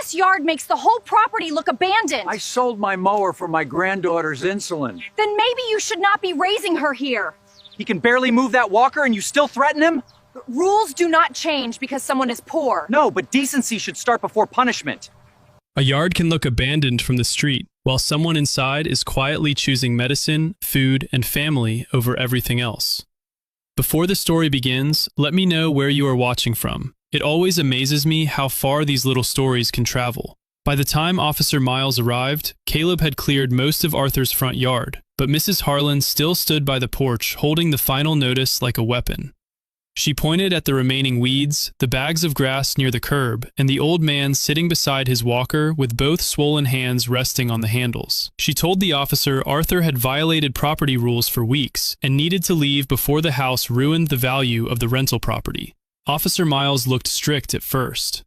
This yard makes the whole property look abandoned. I sold my mower for my granddaughter's insulin. Then maybe you should not be raising her here. He can barely move that walker and you still threaten him? Rules do not change because someone is poor. No, but decency should start before punishment. A yard can look abandoned from the street, while someone inside is quietly choosing medicine, food, and family over everything else. Before the story begins, let me know where you are watching from. It always amazes me how far these little stories can travel. By the time Officer Miles arrived, Caleb had cleared most of Arthur's front yard, but Mrs. Harlan still stood by the porch holding the final notice like a weapon. She pointed at the remaining weeds, the bags of grass near the curb, and the old man sitting beside his walker with both swollen hands resting on the handles. She told the officer Arthur had violated property rules for weeks and needed to leave before the house ruined the value of the rental property. Officer Miles looked strict at first.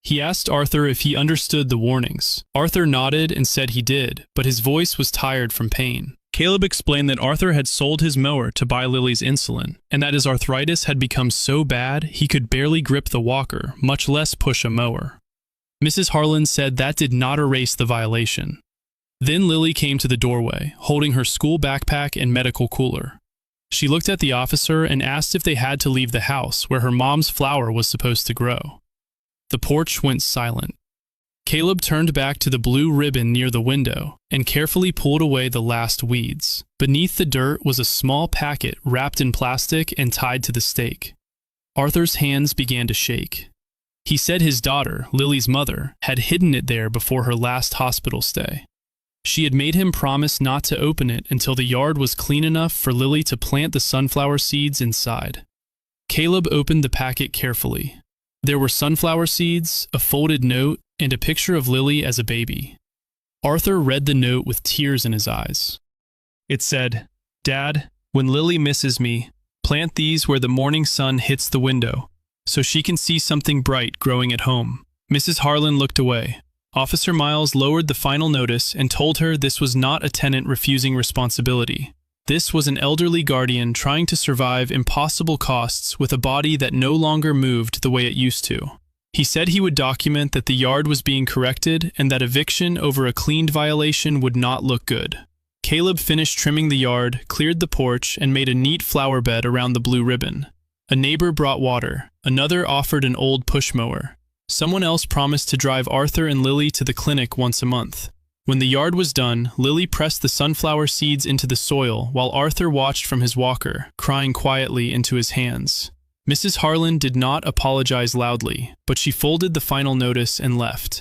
He asked Arthur if he understood the warnings. Arthur nodded and said he did, but his voice was tired from pain. Caleb explained that Arthur had sold his mower to buy Lily's insulin, and that his arthritis had become so bad he could barely grip the walker, much less push a mower. Mrs. Harlan said that did not erase the violation. Then Lily came to the doorway, holding her school backpack and medical cooler. She looked at the officer and asked if they had to leave the house where her mom's flower was supposed to grow. The porch went silent. Caleb turned back to the blue ribbon near the window and carefully pulled away the last weeds. Beneath the dirt was a small packet wrapped in plastic and tied to the stake. Arthur's hands began to shake. He said his daughter, Lily's mother, had hidden it there before her last hospital stay. She had made him promise not to open it until the yard was clean enough for Lily to plant the sunflower seeds inside. Caleb opened the packet carefully. There were sunflower seeds, a folded note, and a picture of Lily as a baby. Arthur read the note with tears in his eyes. It said, "Dad, when Lily misses me, plant these where the morning sun hits the window, so she can see something bright growing at home." Mrs. Harlan looked away. Officer Miles lowered the final notice and told her this was not a tenant refusing responsibility. This was an elderly guardian trying to survive impossible costs with a body that no longer moved the way it used to. He said he would document that the yard was being corrected and that eviction over a cleaned violation would not look good. Caleb finished trimming the yard, cleared the porch, and made a neat flower bed around the blue ribbon. A neighbor brought water. Another offered an old push mower. Someone else promised to drive Arthur and Lily to the clinic once a month. When the yard was done, Lily pressed the sunflower seeds into the soil while Arthur watched from his walker, crying quietly into his hands. Mrs. Harlan did not apologize loudly, but she folded the final notice and left.